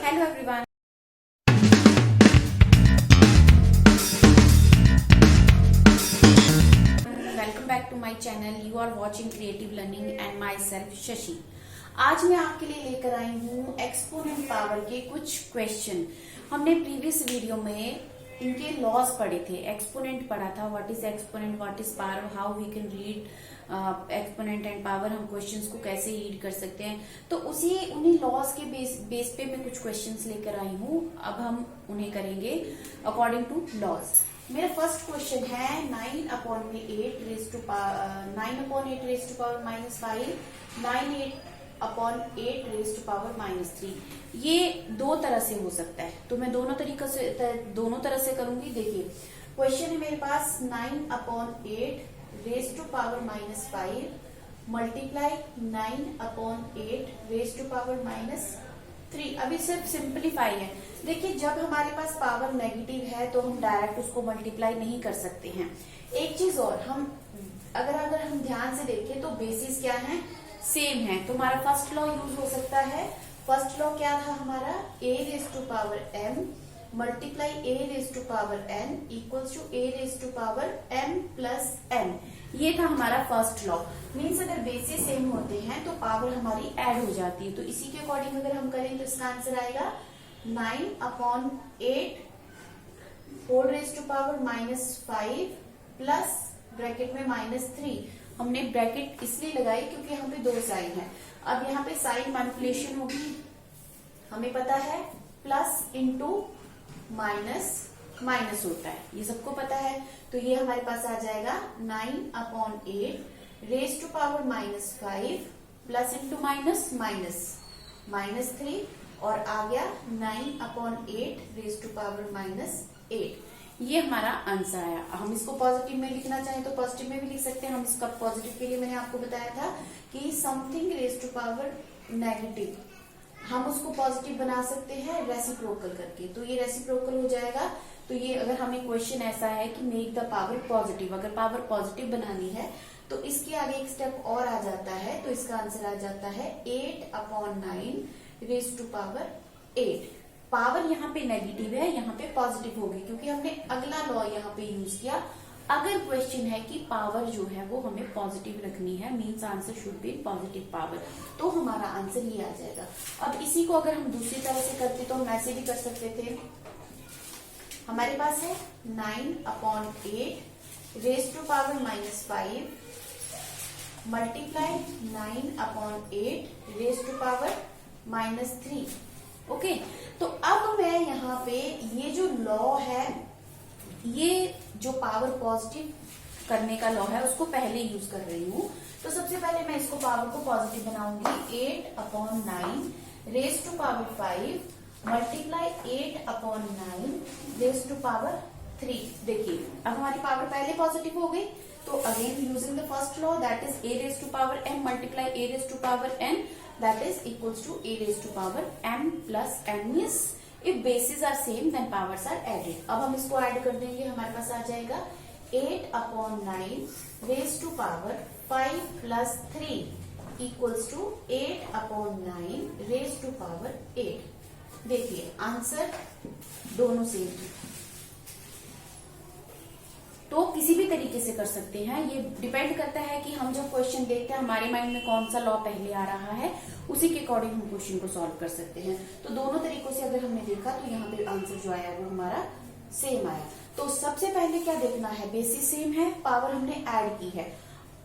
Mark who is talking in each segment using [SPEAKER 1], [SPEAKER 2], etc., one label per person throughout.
[SPEAKER 1] Hello everyone. Welcome back to my channel. You are watching Creative Learning and myself Shashi. आज मैं आपके लिए लेकर आई हूँ एक्सपोनेंट पावर के कुछ क्वेश्चन। हमने प्रीवियस वीडियो में इनके लॉज पढ़े थे, एक्सपोनेंट पढ़ा था, what is exponent, what is power, how we can read exponent and power, हम क्वेश्चंस को कैसे रीड कर सकते हैं। तो उन्हीं लॉज के बेस पे मैं कुछ क्वेश्चंस लेकर आई हूँ। अब हम उन्हें करेंगे अकॉर्डिंग टू लॉज। मेरा फर्स्ट क्वेश्चन है 9/8 raise to power -5, 9/8 raise to power -3। ये दो तरह से हो सकता है, तो मैं दोनों तरह से करूंगी। देखिए क्वेश्चन है मेरे पास 9/8 raise to power -5 multiply 9/8 raise to power -3। अभी सिर्फ सिंपलीफाई है। देखिए जब हमारे पास पावर नेगेटिव है तो हम डायरेक्ट उसको मल्टीप्लाई नहीं कर सकते हैं। एक चीज और, हम अगर हम ध्यान से देखें तो बेसिस क्या है, सेम है। तो हमारा फर्स्ट लॉ यूज हो सकता है। फर्स्ट लॉ क्या था हमारा, a raise to power m multiply a raise to power n equals to a raise to power m plus n। ये था हमारा फर्स्ट लॉ। मीन्स अगर बेसिस सेम होते हैं तो पावर हमारी ऐड हो जाती है। तो इसी के अकॉर्डिंग अगर हम करें तो इसका आंसर आएगा 9/8 whole raise to power -5 plus bracket में -3। हमने ब्रैकेट इसलिए लगाई क्योंकि यहाँ पे दो साइन है। अब यहाँ पे साइन मैनिपुलेशन होगी, हमें पता है प्लस इंटू माइनस होता है, ये सबको पता है। तो ये हमारे पास आ जाएगा 9/8 raise to power -5 plus into -3 और आ गया 9/8 रेज टू पावर -8। ये हमारा आंसर आया। हम इसको पॉजिटिव में लिखना चाहें तो पॉजिटिव में भी लिख सकते हैं। हम इसका पॉजिटिव के लिए मैंने आपको बताया था कि something raise to power negative, हम उसको पॉजिटिव बना सकते हैं रेसिप्रोकल करके। तो ये रेसिप्रोकल हो जाएगा। तो ये अगर हमें क्वेश्चन ऐसा है कि मेक द पावर पॉजिटिव, अगर पावर पॉजिटिव बनानी है तो इसके आगे एक स्टेप और आ जाता है। तो इसका आंसर आ जाता है 8/9 रेज टू पावर 8। पावर यहाँ पे नेगेटिव है, यहाँ पे पॉजिटिव होगी क्योंकि हमने अगला लॉ यहाँ पे यूज किया। अगर क्वेश्चन है कि पावर जो है वो हमें पॉजिटिव रखनी है, means answer should be positive power, तो हमारा आंसर ये आ जाएगा। अब इसी को अगर हम दूसरी तरह से करते तो हम ऐसे भी कर सकते थे। हमारे पास है 9/8 raise to power -5 multiply 9/8 raise to power -3। Okay, तो अब मैं यहाँ पे ये जो लॉ है, ये जो पावर पॉजिटिव करने का लॉ है उसको पहले यूज कर रही हूँ। तो सबसे पहले मैं इसको पावर को पॉजिटिव बनाऊंगी। 8/9 raise to power 5 multiply 8/9 raise to power 3। देखिए अब हमारी पावर पहले पॉजिटिव हो गई। तो again using the first law, that is a raise to power m multiply a raise to power n, that is equals to a raised to power m plus n। means if bases are same then powers are added। अब हम इसको add कर देंगे, हमारे पास आ जाएगा 8/9 raised to power 5 plus 3 equals to 8/9 raised to power 8। देखिए answer दोनों सेम है। तो किसी भी तरीके से कर सकते हैं, ये डिपेंड करता है कि हम जब क्वेश्चन देखते हैं हमारे माइंड में कौन सा लॉ पहले आ रहा है, उसी के अकॉर्डिंग हम क्वेश्चन को सॉल्व कर सकते हैं। तो दोनों तरीकों से अगर हमने देखा तो यहाँ पे आंसर जो आया वो हमारा सेम आया। तो सबसे पहले क्या देखना है, बेसिस सेम है, पावर हमने ऐड की है।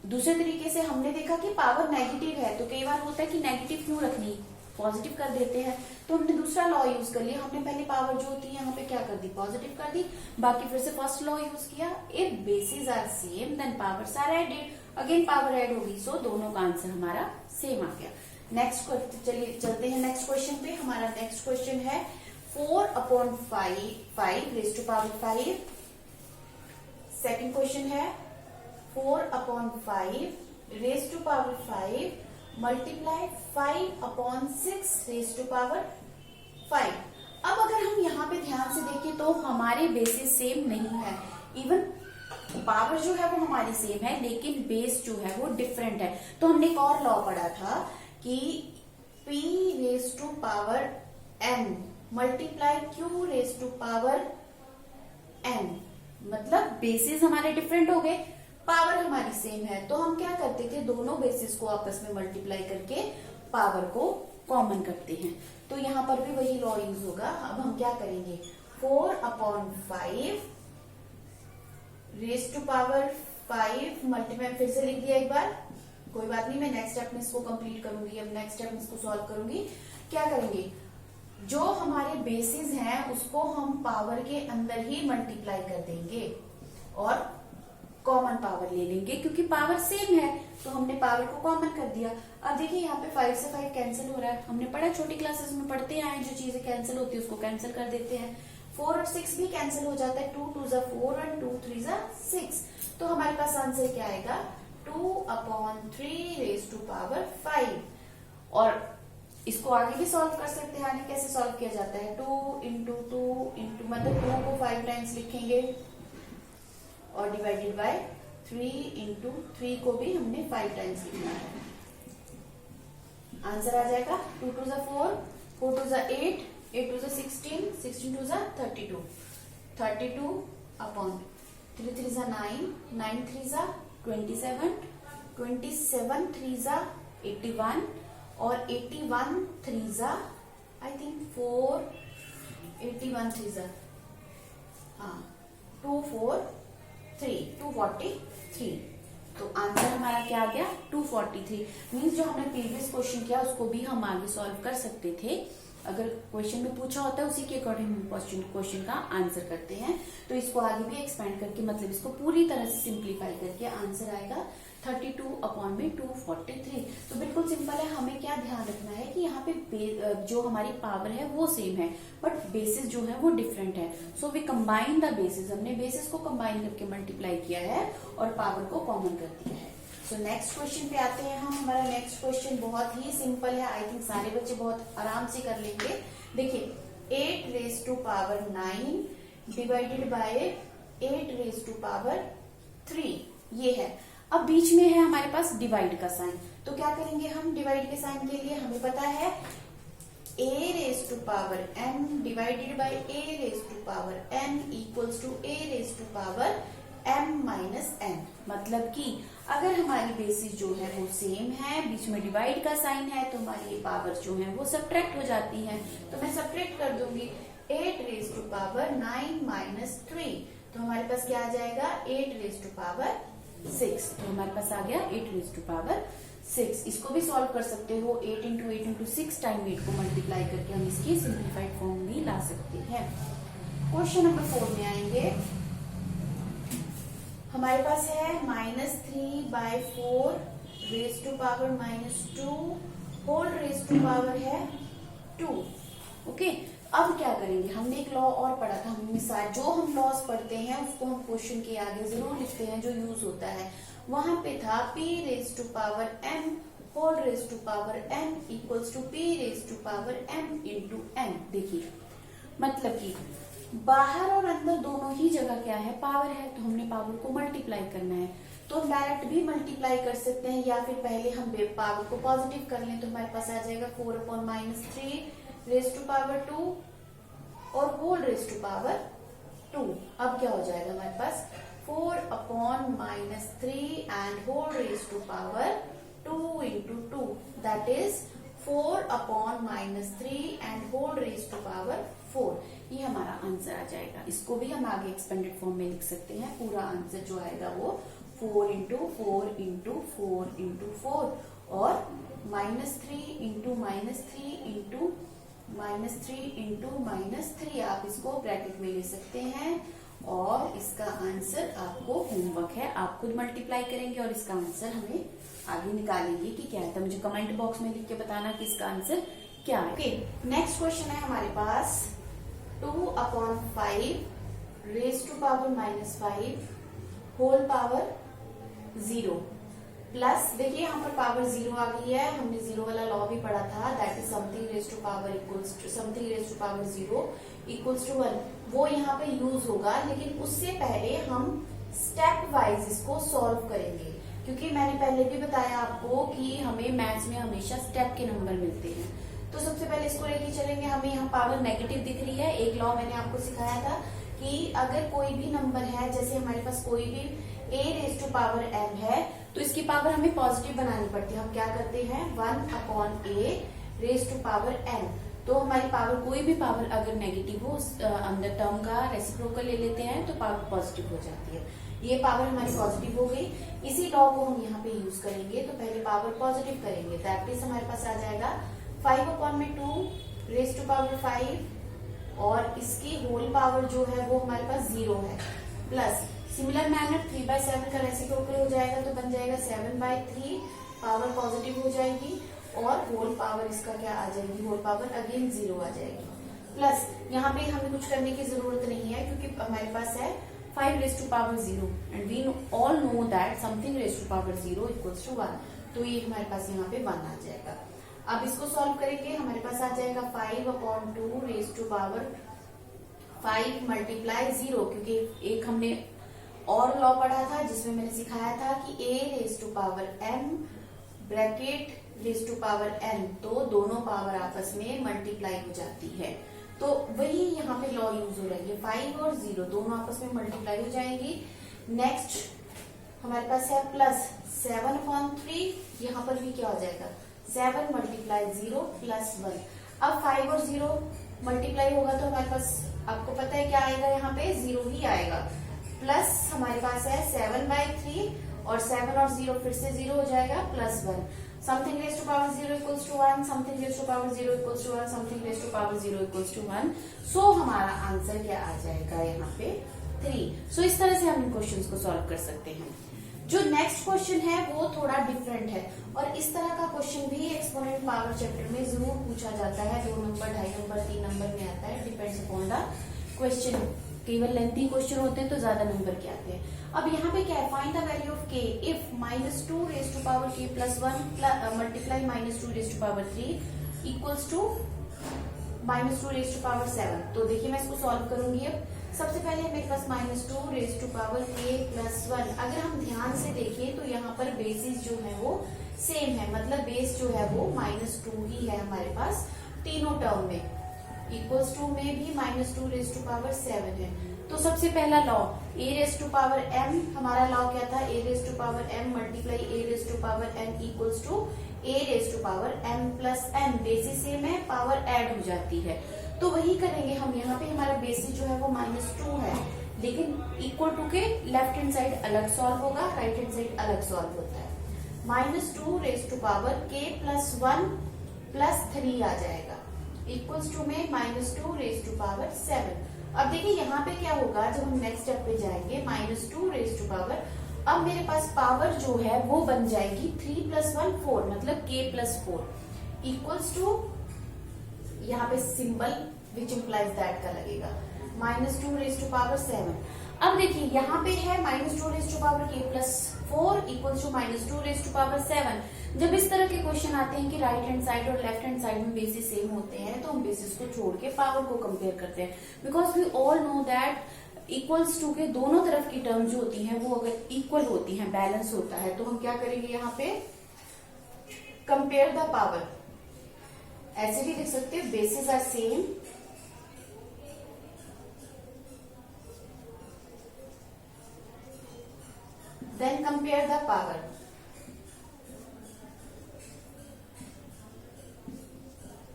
[SPEAKER 1] दूसरे तरीके से हमने देखा कि पावर नेगेटिव है, तो कई बार होता है कि नेगेटिव क्यों रखनी, पॉजिटिव कर देते हैं। तो हमने दूसरा लॉ यूज कर लिया, हमने पहले पावर जो होती है यहाँ पे क्या कर दी, पॉजिटिव कर दी। बाकी फिर से फर्स्ट लॉ यूज किया, if bases are same then powers are added. Again power add होगी, सो दोनों का आंसर हमारा सेम आ गया। नेक्स्ट चलिए चलते हैं नेक्स्ट क्वेश्चन पे। हमारा नेक्स्ट क्वेश्चन है 4/5 raise to power 5। Second question है 4/5 raise to power 5 multiply 5/6 raise to power 5। अब अगर हम यहाँ पे ध्यान से देखें तो हमारे बेसिस सेम नहीं है। इवन पावर जो है वो हमारी सेम है लेकिन बेस जो है वो डिफरेंट है। तो हमने एक और लॉ पढ़ा था कि p raise to power n multiply q raise to power n, मतलब बेसिस हमारे डिफरेंट हो गए, पावर हमारी सेम है, तो हम क्या करते थे, दोनों बेसिस को आपस में मल्टीप्लाई करके पावर को कॉमन करते हैं। तो यहाँ पर भी वही लॉ यूज होगा। अब हम क्या करेंगे, 4/5 रेज टू पावर 5 मल्टीप्लाई, फिर से लिख दिया एक बार, कोई बात नहीं, मैं नेक्स्ट स्टेप में इसको कंप्लीट करूंगी। अब नेक्स्ट स्टेप में इसको सॉल्व करूंगी। क्या करेंगे, जो हमारे बेसिस हैं उसको हम पावर के अंदर ही मल्टीप्लाई कर देंगे और कॉमन पावर ले लेंगे, क्योंकि पावर सेम है तो हमने पावर को कॉमन कर दिया। अब देखिए यहाँ पे 5 से 5 कैंसिल हो रहा है, हमने पढ़ा छोटी क्लासेस में पढ़ते आए, जो चीजें कैंसिल होती है उसको कैंसिल कर देते हैं। 4 और 6 भी कैंसिल हो जाता है, 2 2 जा 4 और 2 3 जा 6। तो हमारे पास आंसर क्या आएगा, 2/3 रेज टू पावर 5। और इसको आगे भी सॉल्व कर सकते हैं। आगे कैसे सॉल्व किया जाता है, 2 इंटू 2 इंटू, मतलब 2 को 5 टाइम्स लिखेंगे और डिवाइडेड बाय 3 इंटू 3 को भी हमने 5 टाइम्स लिखना है। आंसर आ जाएगा 2 2 जा 4, 4 2 जा 8, 8 2 जा 16, 16 2 जा 32, 32/3 3 जा 9, 9 3 जा 27, 27 3 जा 81 और 81 3 जा आई थिंक 4, 81 3 जा 243। तो आंसर हमारा क्या आ गया, 243। मीन्स जो हमने प्रीवियस क्वेश्चन किया उसको भी हम आगे सॉल्व कर सकते थे। अगर क्वेश्चन में पूछा होता है उसी के अकॉर्डिंग हम क्वेश्चन का आंसर करते हैं। तो इसको आगे भी एक्सपेंड करके, मतलब इसको पूरी तरह से सिंप्लीफाई करके आंसर आएगा 32/243। तो बिल्कुल सिंपल है। हमें क्या ध्यान रखना है कि यहाँ पे जो हमारी पावर है वो सेम है, बट बेसिस जो है वो डिफरेंट है। So we combine the bases, हमने बेसिस को कंबाइन करके मल्टीप्लाई किया है और पावर को कॉमन कर दिया है। सो नेक्स्ट क्वेश्चन पे आते हैं हम। हमारा नेक्स्ट क्वेश्चन बहुत ही सिंपल है, आई थिंक सारे बच्चे बहुत आराम से कर लेंगे। देखिए 8 raise to power 9 divided by 8 raise to power 3, ये है। अब बीच में है हमारे पास डिवाइड का साइन, तो क्या करेंगे हम, डिवाइड के साइन के लिए हमें पता है a raise to power n divided by a raise to power n equals to a raise to power m minus n। मतलब कि अगर हमारी बेसिस जो है वो सेम है, बीच में डिवाइड का साइन है, तो हमारी ये पावर जो है वो सब्ट्रैक्ट हो जाती है। तो मैं सब्ट्रैक्ट कर दूंगी 8 रेज टू पावर 9 माइनस 3, तो हमारे पास क्या आ जाएगा 8 रेज टू पावर 6। तो हमारे पास आ गया 8 रेज टू पावर 6। इसको भी सॉल्व कर सकते हो, 8 इंटू 8 इंटू 6 टाइम 8 को मल्टीप्लाई करके हम इसकी सिंप्लीफाइड फॉर्म भी ला सकते हैं। क्वेश्चन नंबर 4 में आएंगे। हमारे पास है -3/4 raise to power -2 whole raise to power है 2। ओके, अब क्या करेंगे, हमने एक लॉ और पढ़ा था, जो हम लॉस पढ़ते हैं उसको हम क्वेश्चन के आगे जरूर लिखते हैं, जो यूज होता है। वहां पे था p raise to power m whole raise to power m equals to p raise to power m into n। देखिए मतलब कि बाहर और अंदर दोनों ही जगह क्या है, पावर है, तो हमने पावर को मल्टीप्लाई करना है। तो डायरेक्ट भी मल्टीप्लाई कर सकते हैं, या फिर पहले हम पावर को पॉजिटिव कर लें, तो हमारे पास आ जाएगा 4/-3 रेज टू पावर 2 और होल रेज टू पावर 2। अब क्या हो जाएगा हमारे पास 4/-3 and whole raise to power 2 into 2, that is 4/-3 and whole raise to power 4। ये हमारा आंसर आ जाएगा। इसको भी हम आगे एक्सपेंडेड फॉर्म में लिख सकते हैं। पूरा आंसर जो आएगा वो 4 इंटू 4 इंटू 4 इंटू 4 और -3 इंटू -3 इंटू -3 इंटू -3, आप इसको ब्रैकेट में ले सकते हैं। और इसका आंसर आपको होमवर्क है, आप खुद मल्टीप्लाई करेंगे और इसका आंसर हमें आगे निकालेंगे कि क्या है। तो मुझे कमेंट बॉक्स में लिख के बताना कि इसका आंसर क्या है। ओके, नेक्स्ट क्वेश्चन है हमारे पास 2/5 raise to power -5 whole power 0 plus, देखिए यहाँ पर पावर 0 आ गई है, हमने 0 वाला लॉ भी पढ़ा था, that is something raise to power equals to something raise to power 0 equals to 1। वो यहाँ पे यूज होगा, लेकिन उससे पहले हम स्टेप वाइज इसको सॉल्व करेंगे, क्योंकि मैंने पहले भी बताया आपको कि हमें मैथ्स में हमेशा स्टेप के नंबर मिलते हैं। तो सबसे पहले इसको लेके चलेंगे। हमें यहाँ पावर नेगेटिव दिख रही है। एक लॉ मैंने आपको सिखाया था कि अगर कोई भी नंबर है, जैसे हमारे पास कोई भी a raise to power m है, तो इसकी पावर हमें पॉजिटिव बनानी पड़ती है। हम क्या करते हैं, 1/a raise to power m। तो हमारी पावर, कोई भी पावर अगर नेगेटिव हो, अंदर टर्म का रेसिप्रोकल ले लेते हैं तो पावर पॉजिटिव हो जाती है। ये पावर हमारी पॉजिटिव हो गई। इसी लॉ को हम यहाँ पे यूज करेंगे। तो पहले पावर पॉजिटिव करेंगे, दैट इज हमारे पास आ जाएगा 5/2 रेज टू पावर 5, और इसकी होल पावर जो है वो हमारे पास 0 है, प्लस सिमिलर मैनर 3/7 का रेसिप्रोकल हो जाएगा, तो बन जाएगा 7/3, पावर पॉजिटिव हो जाएगी, और होल पावर इसका क्या आ जाएगी, होल पावर अगेन 0 आ जाएगी। प्लस यहाँ पे हमें कुछ करने की जरूरत नहीं है, क्योंकि हमारे पास है 5 raise to power 0, and we all know that something raise to power 0 equals to 1। तो ये हमारे पास यहाँ पे 1 आ जाएगा। अब इसको सॉल्व करेंगे, हमारे पास आ जाएगा 5/2 रेज टू पावर 5 मल्टीप्लाई 0, क्योंकि एक हमने और लॉ पढ़ा था जिसमें मैंने सिखाया था कि a raise to power m bracket raise to power n, तो दोनों पावर आपस में मल्टीप्लाई हो जाती है। तो वही यहाँ पे लॉ यूज हो रही है, 5 और 0 दोनों आपस में मल्टीप्लाई हो जाएंगी। नेक्स्ट हमारे पास है प्लस 7/3, यहाँ पर भी क्या हो जाएगा, 7 मल्टीप्लाई 0 प्लस 1। अब 5 और 0 मल्टीप्लाई होगा तो हमारे पास, आपको पता है क्या आएगा, यहाँ पे 0 ही आएगा। प्लस हमारे पास है 7/3, और 7 और 0 फिर से 0 हो जाएगा, plus 1। Something raise to power 0 equals to 1, something raise to power 0 equals to 1, something raise to power 0 equals to 1। So हमारा आंसर क्या आ जाएगा यहाँ पे, 3। सो इस तरह से हम इन क्वेश्चंस को सॉल्व कर सकते हैं। जो नेक्स्ट क्वेश्चन है वो थोड़ा डिफरेंट है, और इस तरह का क्वेश्चन भी एक्सपोनेंट पावर चैप्टर में जरूर पूछा जाता है। 2 नंबर, 2.5 नंबर, 3 नंबर में आता है, डिपेंड्स अपॉन द क्वेश्चन। केवल लेंथी क्वेश्चन होते हैं तो ज्यादा नंबर के आते हैं। अब यहाँ पे क्या है, find the value of k if -2 raise to power k plus 1 multiply -2 raise to power 3 equals to -2 raise to power 7। तो देखिए मैं इसको सॉल्व करूंगी। अब सबसे पहले मेरे पास -2 raise to power k plus 1, अगर हम ध्यान से देखें तो यहाँ पर बेसिस जो है वो सेम है, मतलब बेस जो है वो -2 ही है हमारे पास तीनों टर्म में। इक्वल्स टू में भी -2 रेज टू पावर 7 है। तो सबसे पहला law, a raise to power m, हमारा लॉ क्या था, a raise to power m multiply a raise to power n equals to a raise to power m plus n। Bases same है, power add हो जाती है, तो वही करेंगे हम। यहाँ पे हमारा बेसिस जो है वो -2 है, लेकिन इक्वल टू के लेफ्ट हैंड साइड अलग सॉल्व होगा, राइट हैंड साइड अलग सॉल्व होता है। -2 raise to power k plus 1 plus 3 आ जाएगा, इक्वल्स टू में -2 रेज टू पावर 7। अब देखिए यहाँ पे क्या होगा, जब हम नेक्स्ट स्टेप पे जाएंगे, -2 रेज टू पावर, अब मेरे पास पावर जो है वो बन जाएगी 3 + 1 4, मतलब k + 4 इक्वल्स टू, यहाँ पे सिंबल विच इम्प्लाइज दैट का लगेगा, -2 रेज टू पावर 7। अब देखिए यहाँ पे है -2 raise to power k + 4 equals to -2 raise to power 7। जब इस तरह के क्वेश्चन आते हैं कि राइट हैंड साइड और लेफ्ट हैंड साइड में बेसिस सेम होते हैं, तो हम बेसिस को छोड़ के पावर को कंपेयर करते हैं, because we all know that equals to के दोनों तरफ की टर्म जो होती हैं वो अगर इक्वल होती हैं, बैलेंस होता है, तो हम क्या करेंगे, यहाँ पे कंपेयर द पावर, ऐसे भी लिख सकते हैं, bases are same, then compare the power.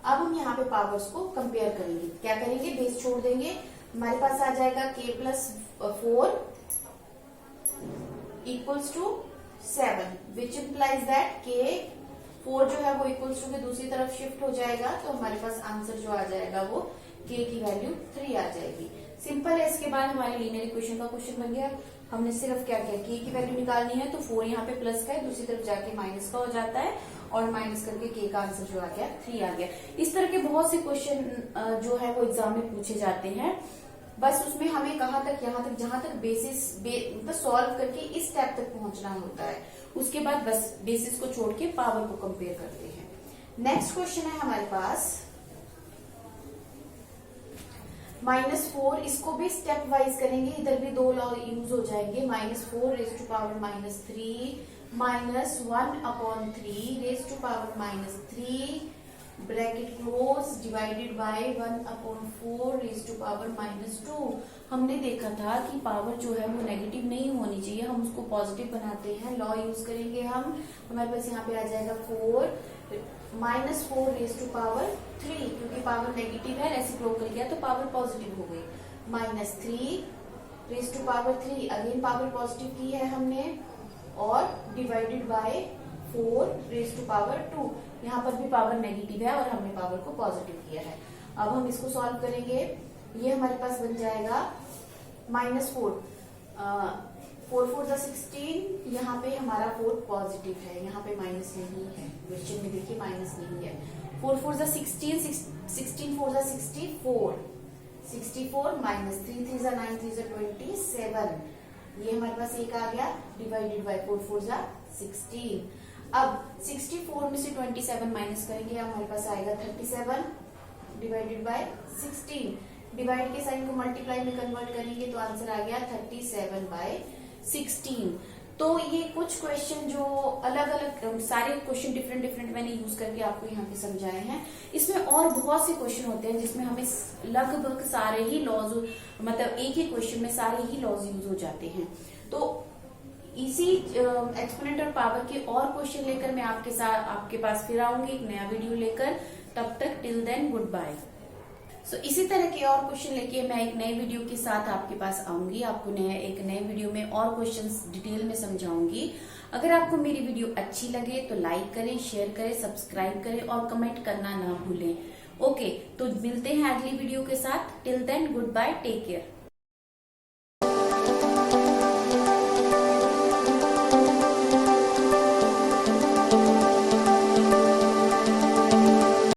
[SPEAKER 1] अब हम यहाँ पे पावर्स को कंपेयर करेंगे, क्या करेंगे, बेस छोड़ देंगे, हमारे पास आ जाएगा k + 4 equals to 7, which implies that k 4 जो है वो इक्वल्स टू के दूसरी तरफ शिफ्ट हो जाएगा, तो हमारे पास आंसर जो आ जाएगा वो k की वैल्यू 3 आ जाएगी। सिंपल है। इसके बाद हमारे लीनियर इक्वेशन का क्वेश्चन बन गया। हमने सिर्फ क्या किया, k की वैल्यू निकालनी है, तो 4 यहाँ पे प्लस का है, दूसरी तरफ जाके माइनस का हो जाता है, और माइनस करके k का आंसर जो आ गया 3 आ गया। इस तरह के बहुत से क्वेश्चन जो है वो एग्जाम में पूछे जाते हैं। बस उसमें हमें कहाँ तक, यहाँ तक, जहां तक बेसिस मतलब सॉल्व करके इस स्टेप तक पहुंचना होता है, उसके बाद बस बेसिस को छोड़ के पावर को कंपेयर करते हैं। नेक्स्ट क्वेश्चन है हमारे पास -4, इसको भी स्टेप वाइज करेंगे, इधर भी 2 लॉ यूज हो जाएंगे। -4 raise to power -3 -1/3 raise to power -3 bracket close divided by 1/4 raise to power -2। हमने देखा था कि पावर जो है वो नेगेटिव नहीं होनी चाहिए, हम उसको पॉजिटिव बनाते हैं। लॉ यूज करेंगे हम, हमारे पास यहाँ पे आ जाएगा 4 -4 रेज टू पावर 3, क्योंकि पावर नेगेटिव है, रेसिप्रोकल किया तो पावर पॉजिटिव हो गई। -3 raise to power 3, again power positive की है हमने, और divided by 4 raise to power 2, यहाँ पर भी पावर नेगेटिव है और हमने पावर को पॉजिटिव किया है। अब हम इसको सॉल्व करेंगे, ये हमारे पास बन जाएगा -4, 4 4 16, यहाँ पे हमारा 4 पॉजिटिव है, यहाँ पे माइनस नहीं है, क्वेश्चन में देखिए माइनस नहीं है। 4 4 16, 16 4 64, 64 -3 3 9 3 27, ये हमारे पास एक आ गया, डिवाइडेड बाय 4 4 16। अब 64 में से 27 माइनस करेंगे, हमारे पास आएगा 37 डिवाइडेड बाय 16। डिवाइड के साइन को मल्टीप्लाई में कन्वर्ट करेंगे तो आंसर आ गया 37/16। तो ये कुछ क्वेश्चन जो अलग अलग, सारे क्वेश्चन डिफरेंट डिफरेंट मैंने यूज करके आपको यहाँ पे समझाए हैं। इसमें और बहुत से क्वेश्चन होते हैं जिसमें हमें लगभग सारे ही लॉज, मतलब एक ही क्वेश्चन में सारे ही लॉज यूज हो जाते हैं। तो इसी एक्सपोनेंट और पावर के और क्वेश्चन लेकर मैं आपके पास फिर आऊंगी एक नया वीडियो लेकर। तब तक टिल देन गुड बाय। सो इसी तरह के और क्वेश्चन लेके मैं एक नए वीडियो के साथ आपके पास आऊंगी, आपको एक नए वीडियो में और क्वेश्चंस डिटेल में समझाऊंगी। अगर आपको मेरी वीडियो अच्छी लगे तो लाइक करें, शेयर करें, सब्सक्राइब करें और कमेंट करना ना भूलें। ओके, तो मिलते हैं अगली वीडियो के साथ। Till then goodbye, take care.